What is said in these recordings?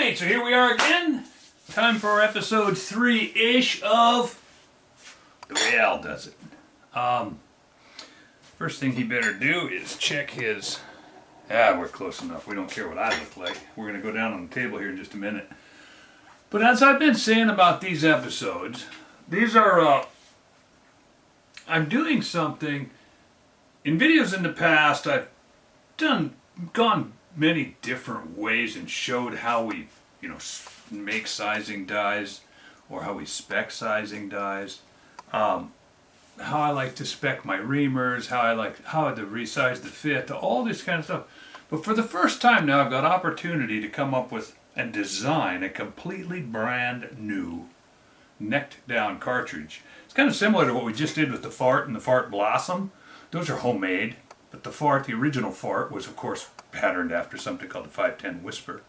Alright, so here we are again. Time for episode 3-ish of The Way Al Does It. First thing he better do is check his... we're close enough. We don't care what I look like. We're going to go down on the table here in just a minute. But as I've been saying about these episodes, these are... I'm doing something... In videos in the past, I've gone many different ways and showed how we, make sizing dies, or how we spec sizing dies, how I like to spec my reamers, how to resize the fit, all this kind of stuff. But for the first time now, I've got opportunity to come up with and design a completely brand new necked down cartridge. It's kind of similar to what we just did with the Fart and the Fart Blossom. Those are homemade, but the original Fart, was of course patterned after something called the 510 Whisper.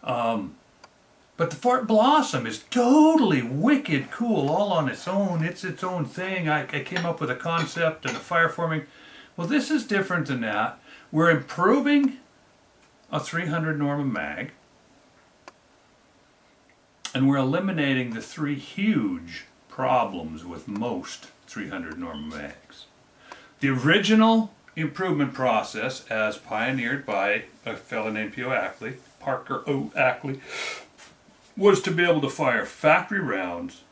But the Fart Blossom is totally wicked cool all on its own. It's its own thing. I came up with a concept and a fire forming. Well, this is different than that. We're improving a 300 Norma mag, and we're eliminating the three huge problems with most 300 Norma mags. The original improvement process, as pioneered by a fellow named P.O. Ackley, Parker O. Ackley, was to be able to fire factory rounds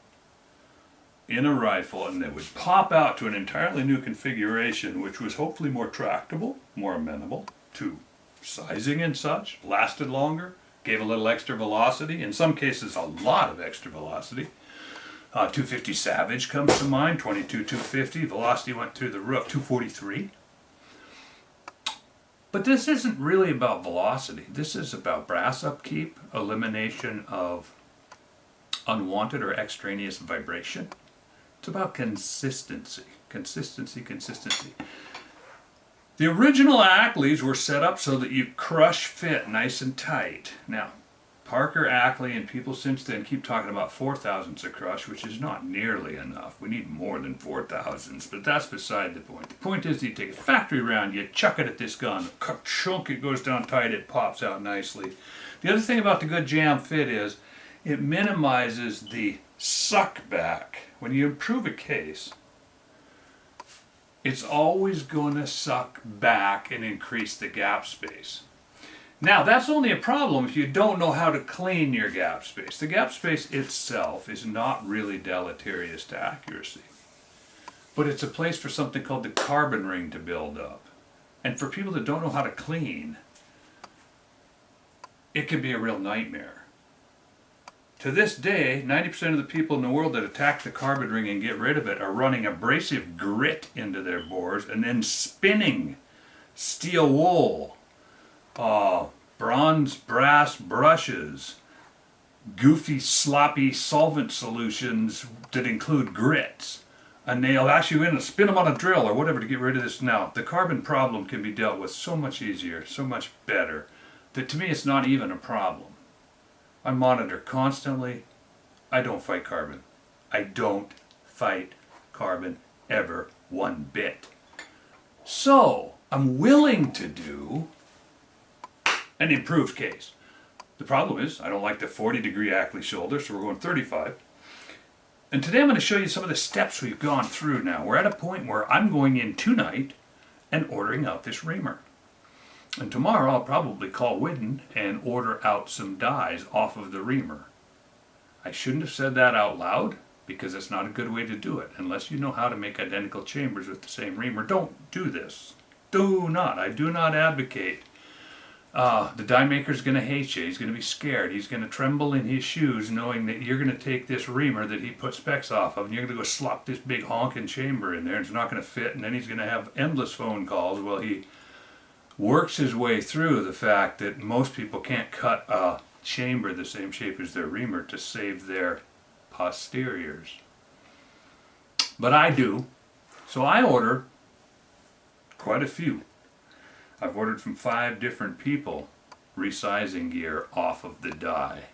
in a rifle, and they would pop out to an entirely new configuration, which was hopefully more tractable, more amenable to sizing and such, lasted longer, gave a little extra velocity, in some cases a lot of extra velocity. 250 Savage comes to mind, 22-250, velocity went through the roof, 243. But this isn't really about velocity. This is about brass upkeep, elimination of unwanted or extraneous vibration. It's about consistency. Consistency. The original Ackleys were set up so that you crush fit nice and tight. Now, Parker, Ackley, and people since then keep talking about 4,000s of crush, which is not nearly enough. We need more than 4,000s, but that's beside the point. The point is that you take a factory round, you chuck it at this gun, chunk, it goes down tight, it pops out nicely. The other thing about the good jam fit is it minimizes the suck back. When you improve a case, it's always going to suck back and increase the gap space. Now, that's only a problem if you don't know how to clean your gap space. The gap space itself is not really deleterious to accuracy, but it's a place for something called the carbon ring to build up. And for people that don't know how to clean, it can be a real nightmare. To this day, 90% of the people in the world that attack the carbon ring and get rid of it are running abrasive grit into their bores and then spinning steel wool, bronze brass brushes, goofy sloppy solvent solutions that include grits, and they'll actually spin them on a drill or whatever to get rid of this. Now, the carbon problem can be dealt with so much easier, so much better, that to me it's not even a problem. I monitor constantly. I don't fight carbon. I don't fight carbon ever one bit. So, I'm willing to do an improved case. The problem is I don't like the 40-degree Ackley shoulder, so we're going 35. And today I'm going to show you some of the steps we've gone through now. We're at a point where I'm going in tonight and ordering out this reamer. And tomorrow I'll probably call Whidden and order out some dies off of the reamer. I shouldn't have said that out loud because it's not a good way to do it. Unless you know how to make identical chambers with the same reamer, don't do this. Do not. I do not advocate. The die maker's going to hate you. He's going to be scared. He's going to tremble in his shoes knowing that you're going to take this reamer that he put specs off of and you're going to go slop this big honking chamber in there and it's not going to fit, and then he's going to have endless phone calls while he works his way through the fact that most people can't cut a chamber the same shape as their reamer to save their posteriors. But I do. So I order quite a few. I've ordered from 5 different people resizing gear off of the die.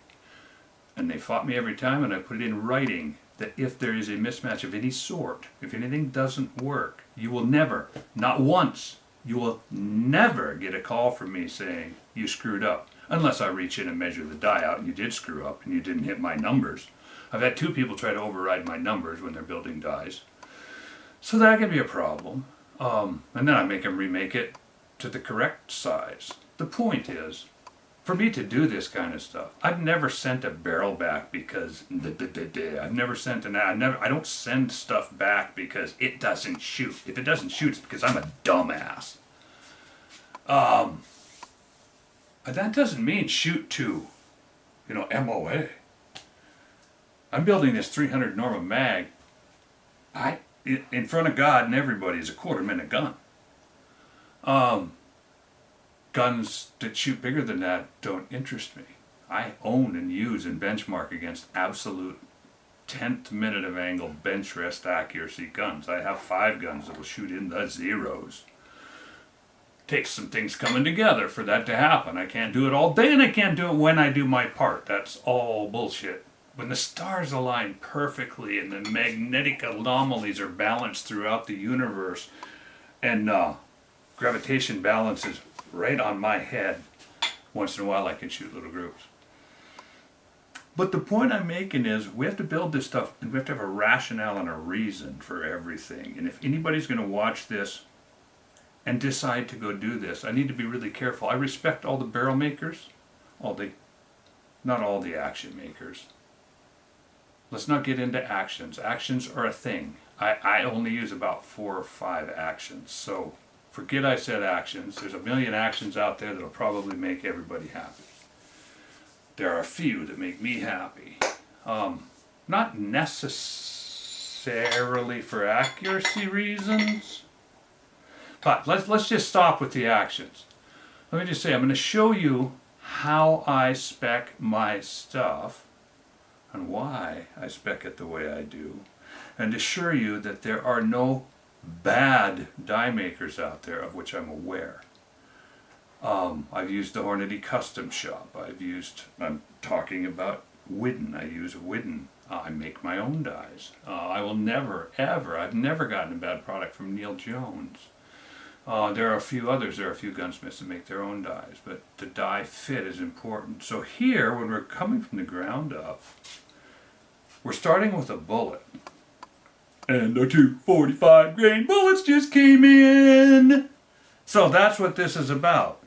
And they fought me every time, and I put it in writing that if there is a mismatch of any sort, if anything doesn't work, you will never, not once, You will never get a call from me saying you screwed up, unless I reach in and measure the die out and you did screw up and you didn't hit my numbers. I've had 2 people try to override my numbers when they're building dies. So that can be a problem. And then I make them remake it to the correct size. The point is, for me to do this kind of stuff, I've never sent a barrel back because I've never sent I don't send stuff back because it doesn't shoot. If it doesn't shoot, it's because I'm a dumbass. But that doesn't mean shoot to, MOA. I'm building this 300 Norma mag. In front of God and everybody, is a 1/4 minute gun. Guns that shoot bigger than that don't interest me. I own and use and benchmark against absolute 10th minute of angle bench rest accuracy guns. I have 5 guns that will shoot in the zeros. Takes some things coming together for that to happen. I can't do it all day and I can't do it when I do my part. That's all bullshit. When the stars align perfectly and the magnetic anomalies are balanced throughout the universe and gravitation balances right on my head, once in a while I can shoot little groups. But the point I'm making is we have to build this stuff and we have to have a rationale and a reason for everything. And if anybody's going to watch this and decide to go do this, I need to be really careful. I respect all the barrel makers, not all the action makers. Let's not get into actions. Actions are a thing. I only use about 4 or 5 actions. So forget I said actions. There's a million actions out there that'll probably make everybody happy. There are a few that make me happy. Not necessarily for accuracy reasons, but let's just stop with the actions. Let me just say, I'm going to show you how I spec my stuff and why I spec it the way I do, and assure you that there are no bad die makers out there of which I'm aware. I've used the Hornady Custom Shop. I'm talking about Widden. I use Widden. I make my own dies. I will never, ever, I've never gotten a bad product from Neil Jones. There are a few others, there are a few gunsmiths that make their own dies, but the die fit is important. So here, when we're coming from the ground up, we're starting with a bullet. And the 2 45 grain bullets just came in! So that's what this is about.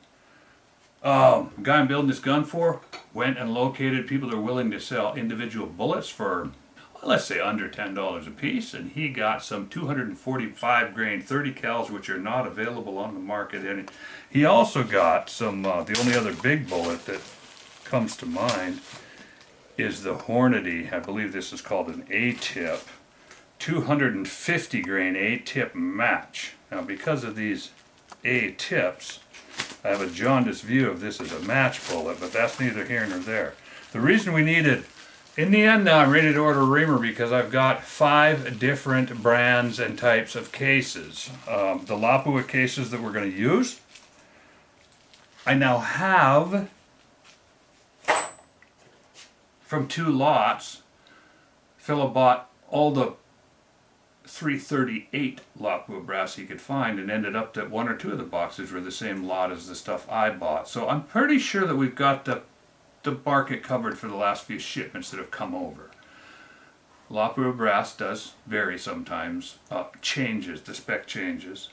The guy I'm building this gun for went and located people that are willing to sell individual bullets for, let's say, under $10 a piece, and he got some 245 grain 30 cals which are not available on the market. And he also got some, the only other big bullet that comes to mind is the Hornady, I believe this is called an A-tip, 250 grain A-tip match. Now because of these A-tips, I have a jaundiced view of this as a match bullet, but that's neither here nor there. The reason we needed, in the end now I'm ready to order a reamer because I've got 5 different brands and types of cases. The Lapua cases that we're going to use, I now have from 2 lots. Philip bought all the 338 Lapua brass he could find and ended up that 1 or 2 of the boxes were the same lot as the stuff I bought. So I'm pretty sure that we've got the market covered for the last few shipments that have come over. Lapua brass does vary sometimes, changes, the spec changes.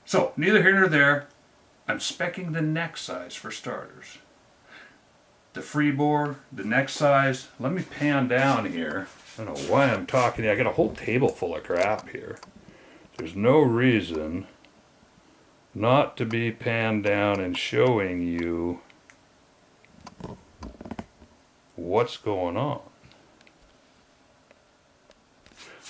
So neither here nor there, I'm speccing the neck size for starters. The free bore, the neck size. Let me pan down here. I don't know why I'm talking. I got a whole table full of crap here. There's no reason not to be panned down and showing you what's going on.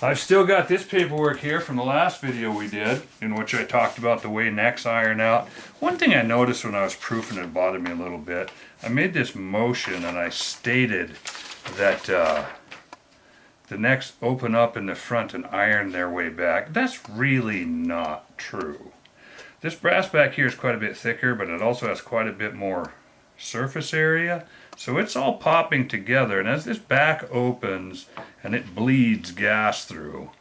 I've still got this paperwork here from the last video we did, in which I talked about the way necks iron out. One thing I noticed when I was proofing it bothered me a little bit. I made this motion and I stated that the necks open up in the front and iron their way back. That's really not true. This brass back here is quite a bit thicker, but it also has quite a bit more surface area. So it's all popping together, and as this back opens and it bleeds gas through,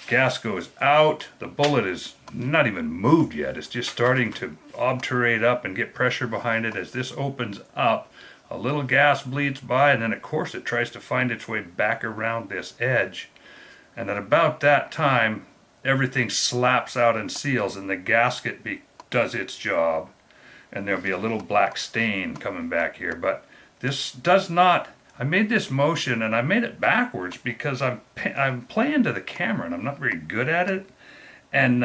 gas goes out, the bullet is not even moved yet. It's just starting to obturate up and get pressure behind it. As this opens up, a little gas bleeds by, and then of course it tries to find its way back around this edge. And at about that time, everything slaps out and seals, and the gasket does its job. And there'll be a little black stain coming back here. But this does not, I made this motion and I made it backwards because I'm playing to the camera and I'm not very good at it. And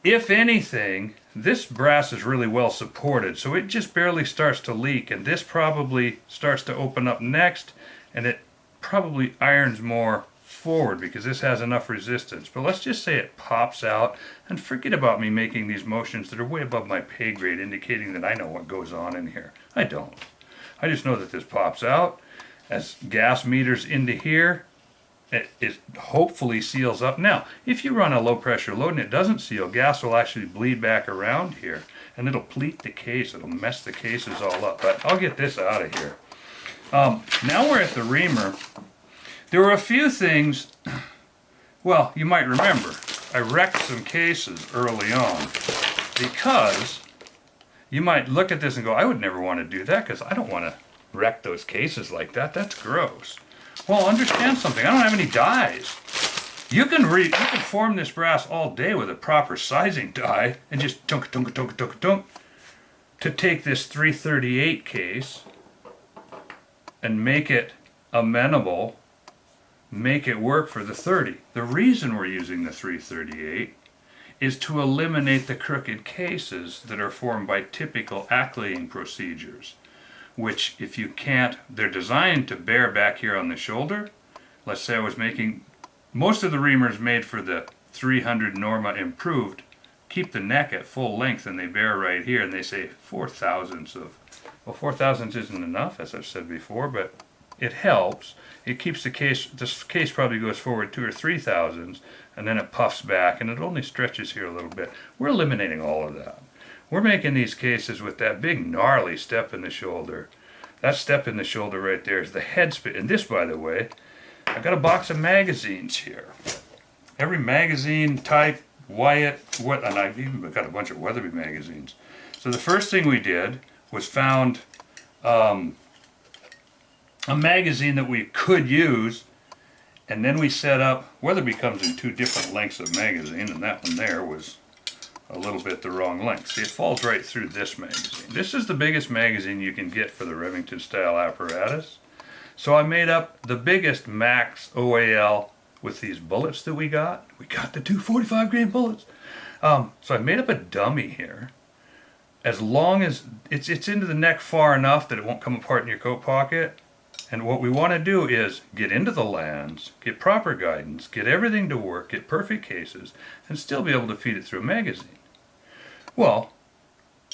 if anything, this brass is really well supported, so it just barely starts to leak, and this probably starts to open up next, and it probably irons more forward because this has enough resistance. But let's just say it pops out, and forget about me making these motions that are way above my pay grade, indicating that I know what goes on in here. I don't. I just know that this pops out. As gas meters into here, it hopefully seals up. Now, if you run a low pressure load and it doesn't seal, gas will actually bleed back around here, and it'll pleat the case. It'll mess the cases all up. But I'll get this out of here. Now we're at the reamer. There were a few things, well, you might remember, I wrecked some cases early on because you might look at this and go, I would never want to do that because I don't want to wreck those cases like that. That's gross. Well, understand something. I don't have any dies. You can form this brass all day with a proper sizing die and just tunk, tunk, tunk, tunk, tunk to take this 338 case and make it amenable, make it work for the 30. The reason we're using the 338 is to eliminate the crooked cases that are formed by typical acklaying procedures, which if you can't, they're designed to bear back here on the shoulder. Let's say I was making, most of the reamers made for the 300 Norma Improved keep the neck at full length and they bear right here, and they say 4 thousandths of, well, 4 thousandths isn't enough, as I've said before, but it helps. It keeps the case, this case probably goes forward 2 or 3 thousandths, and then it puffs back, and it only stretches here a little bit. We're eliminating all of that. We're making these cases with that big gnarly step in the shoulder. That step in the shoulder right there is the head spit. And this, by the way, I've got a box of magazines here. Every magazine type, Wyatt, and I've even got a bunch of Weatherby magazines. So the first thing we did was found a magazine that we could use, and then we set up, Weatherby comes in 2 different lengths of magazine, and that one there was a little bit the wrong length. See, it falls right through this magazine. This is the biggest magazine you can get for the Remington style apparatus. So I made up the biggest max OAL with these bullets that we got. We got the 2 45 grain bullets. So I made up a dummy here. As long as it's into the neck far enough that it won't come apart in your coat pocket. And what we want to do is get into the lands, get proper guidance, get everything to work, get perfect cases, and still be able to feed it through a magazine. Well,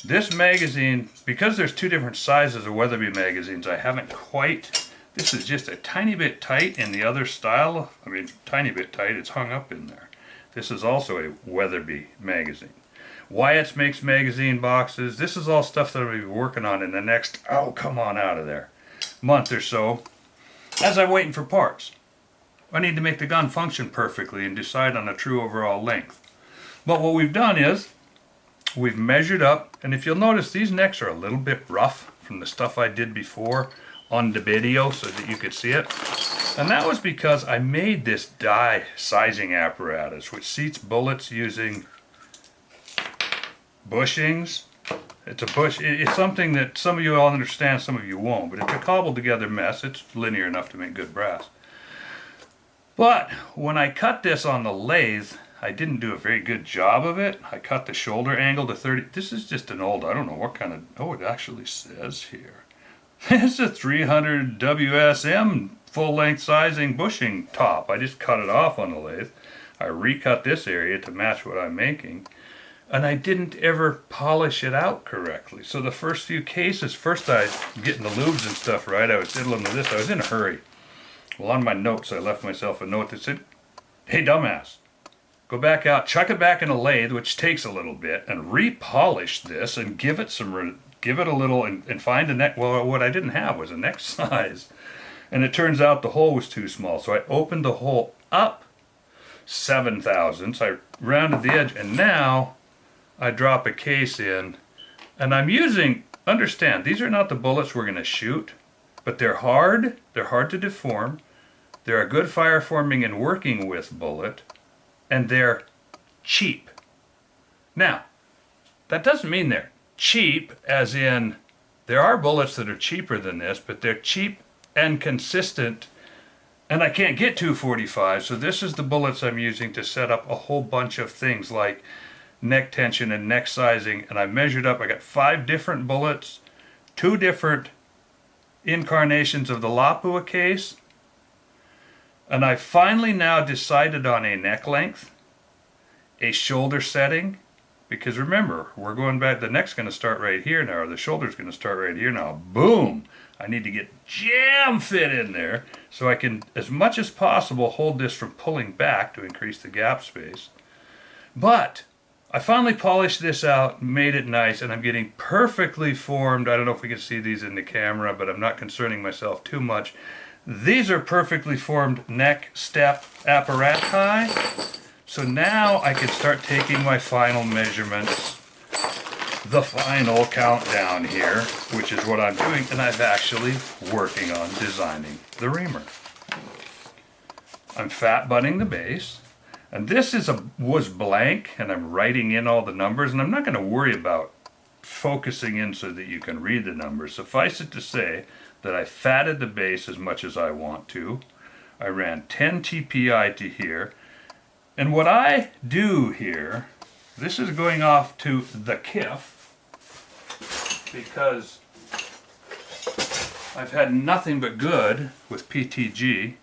this magazine, because there's 2 different sizes of Weatherby magazines, I haven't quite, this is just a tiny bit tight in the other style. I mean, tiny bit tight, it's hung up in there. This is also a Weatherby magazine. Wyatt's makes magazine boxes. This is all stuff that I'll be working on in the next, oh, come on out of there, month or so, as I'm waiting for parts. I need to make the gun function perfectly and decide on a true overall length. But what we've done is, we've measured up, and if you'll notice, these necks are a little bit rough from the stuff I did before on the video so that you could see it. And that was because I made this die sizing apparatus, which seats bullets using bushings. It's something that some of you all understand, some of you won't, but it's a cobbled together mess. It's linear enough to make good brass. But when I cut this on the lathe, I didn't do a very good job of it. I cut the shoulder angle to 30. This is just an old, I don't know what kind of, oh, it actually says here. It's a 300 WSM full-length sizing bushing top. I just cut it off on the lathe. I recut this area to match what I'm making. And I didn't ever polish it out correctly. So the first few cases, first I getting the lubes and stuff right, I was diddling with this. I was in a hurry. Well, on my notes, I left myself a note that said, hey, dumbass. Go back out, chuck it back in a lathe, which takes a little bit, and repolish this and give it a little, and find a neck. Well, what I didn't have was a neck size. And it turns out the hole was too small. So I opened the hole up 7 thousandths. I rounded the edge, and now I drop a case in, and I'm using, understand, these are not the bullets we're going to shoot, but they're hard to deform, they're a good fire forming and working with bullet, and they're cheap. Now, that doesn't mean they're cheap as in there are bullets that are cheaper than this, but they're cheap and consistent, and I can't get 245, so this is the bullets I'm using to set up a whole bunch of things like neck tension and neck sizing, and I measured up, I got 5 different bullets, 2 different incarnations of the Lapua case, and I finally now decided on a neck length, a shoulder setting, because remember, we're going back, the neck's going to start right here now, or the shoulder's going to start right here now. Boom! I need to get jam fit in there so I can, as much as possible, hold this from pulling back to increase the gap space. But I finally polished this out, made it nice, and I'm getting perfectly formed. I don't know if we can see these in the camera, but I'm not concerning myself too much. These are perfectly formed neck step apparati. So now I can start taking my final measurements, the final countdown here, which is what I'm doing, and I'm actually working on designing the reamer. I'm fat butting the base, and this was blank, and I'm writing in all the numbers, and I'm not going to worry about focusing in so that you can read the numbers. Suffice it to say that I fatted the base as much as I want to. I ran 10 TPI to here. And what I do here, this is going off to the KIF, because I've had nothing but good with PTG.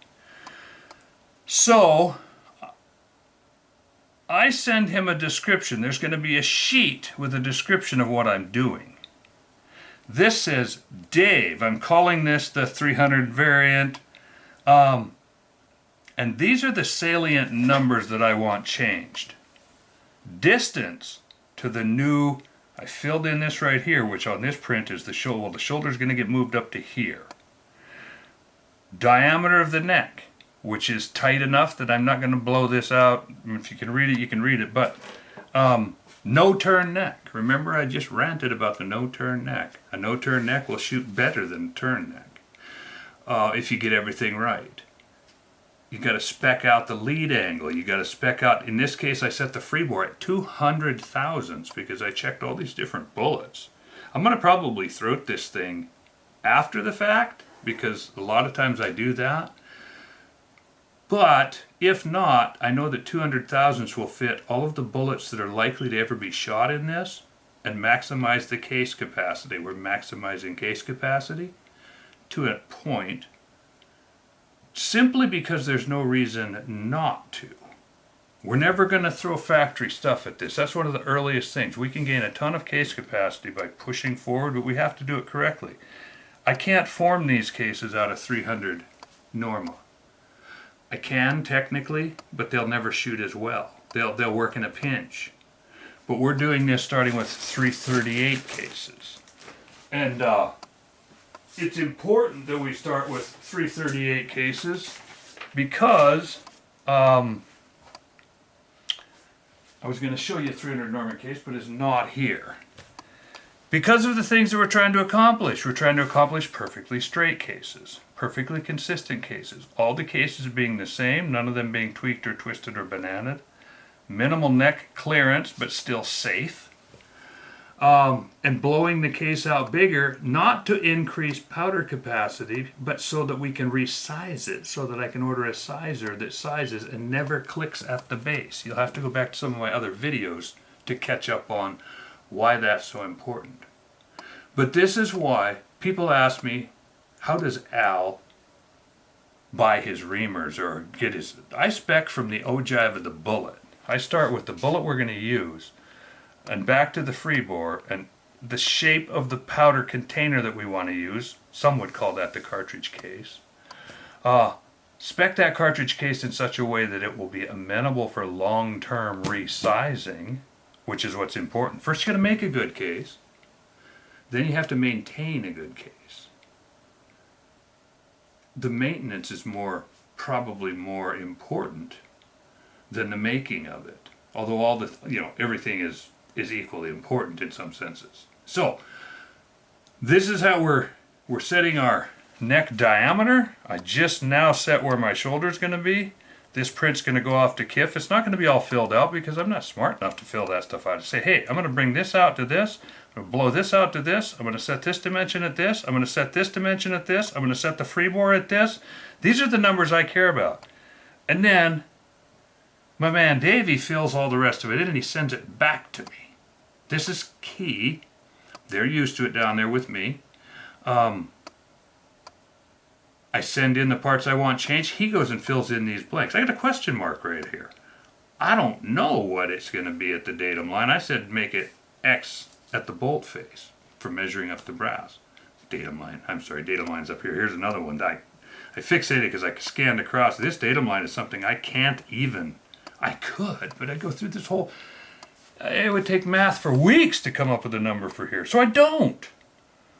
So I send him a description. There's going to be a sheet with a description of what I'm doing. This says Dave. I'm calling this the 300 variant. And these are the salient numbers that I want changed. Distance to the new, I filled in this right here, which on this print is the shoulder. Well, the shoulder's going to get moved up to here. Diameter of the neck, which is tight enough that I'm not going to blow this out. If you can read it, you can read it. But no-turn neck. Remember, I just ranted about the no-turn neck. A no-turn neck will shoot better than a turn neck if you get everything right. You got to spec out the lead angle. You got to spec out, in this case I set the free bore at 200 thousandths because I checked all these different bullets. I'm going to probably throat this thing after the fact because a lot of times I do that. But if not, I know that 200 thousandths will fit all of the bullets that are likely to ever be shot in this and maximize the case capacity. We're maximizing case capacity to a point, simply because there's no reason not to. We're never going to throw factory stuff at this. That's one of the earliest things. We can gain a ton of case capacity by pushing forward, but we have to do it correctly. I can't form these cases out of 300 Norma. I can technically, but they'll never shoot as well. They'll work in a pinch. But we're doing this starting with 338 cases. And it's important that we start with 338 cases because I was going to show you a 300 Norman case, but it's not here. Because of the things that we're trying to accomplish. We're trying to accomplish perfectly straight cases, perfectly consistent cases. All the cases being the same, none of them being tweaked or twisted or bananaed. Minimal neck clearance, but still safe. And blowing the case out bigger, not to increase powder capacity, but so that we can resize it, so that I can order a sizer that sizes and never clicks at the base. You'll have to go back to some of my other videos to catch up on why that's so important. But this is why people ask me, how does Al buy his reamers or get his... I spec from the ogive of the bullet. I start with the bullet we're going to use, and back to the free bore, and the shape of the powder container that we want to use. Some would call that the cartridge case. Spec that cartridge case in such a way that it will be amenable for long-term resizing, which is what's important. First you got to make a good case, then you have to maintain a good case. The maintenance is probably more important than the making of it. Although all the, everything is equally important in some senses. So this is how we're setting our neck diameter. I just now set where my shoulder's going to be. This print's going to go off to KIF. It's not going to be all filled out because I'm not smart enough to fill that stuff out. I say, hey, I'm going to bring this out to this. I'm going to blow this out to this. I'm going to set this dimension at this. I'm going to set this dimension at this. I'm going to set the free bore at this. These are the numbers I care about. And then my man Davey fills all the rest of it in and he sends it back to me. This is key. They're used to it down there with me. I send in the parts I want changed. He goes and fills in these blanks. I got a question mark right here. I don't know what it's going to be at the datum line. I said make it X at the bolt face for measuring up the brass. Datum line. I'm sorry, datum line's up here. Here's another one. I fixated because I scanned across. This datum line is something I can't even. I could, but I'd go through this whole. It would take math for weeks to come up with a number for here. So I don't.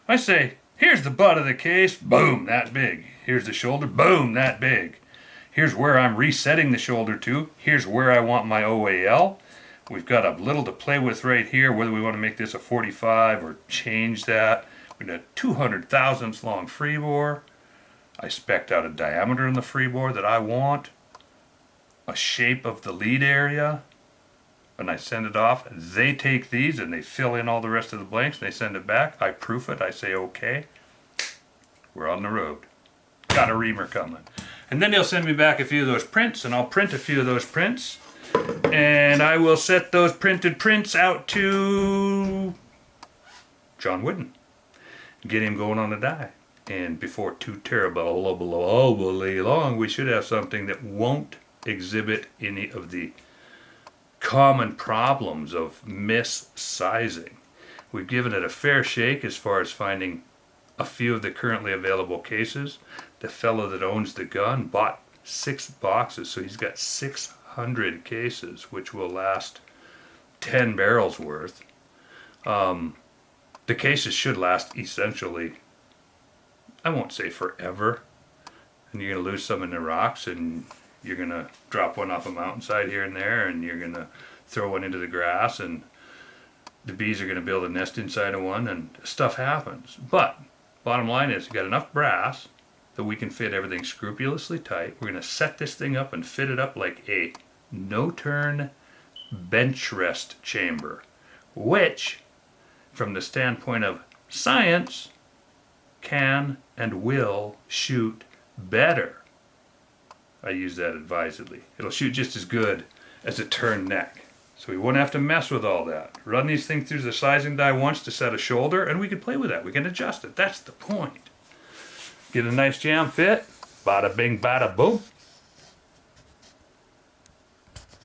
I say, here's the butt of the case, boom, that big. Here's the shoulder, boom, that big. Here's where I'm resetting the shoulder to. Here's where I want my OAL. We've got a little to play with right here, whether we want to make this a 45 or change that. We've got a 200 thousandths long free bore. I spec'd out a diameter in the free bore that I want. A shape of the lead area. And I send it off. They take these and they fill in all the rest of the blanks. They send it back. I proof it. I say okay. We're on the road. Got a reamer coming. And then they'll send me back a few of those prints, and I'll print a few of those prints. And I will set those printed prints out to John Wooden. Get him going on a die. And before too terrible long, we should have something that won't exhibit any of the common problems of missizing. We've given it a fair shake as far as finding a few of the currently available cases. The fellow that owns the gun bought 6 boxes, so he's got 600 cases, which will last 10 barrels worth. The cases should last essentially, I won't say forever, and you're going to lose some in the rocks, and you're going to drop one off a mountainside here and there, and you're going to throw one into the grass, and the bees are going to build a nest inside of one, and stuff happens. But bottom line is, you got enough brass that we can fit everything scrupulously tight. We're going to set this thing up and fit it up like a no-turn bench rest chamber, which, from the standpoint of science, can and will shoot better. I use that advisedly. It'll shoot just as good as a turned neck. So we won't have to mess with all that. Run these things through the sizing die once to set a shoulder, and we can play with that. We can adjust it. That's the point. Get a nice jam fit. Bada bing, bada boom.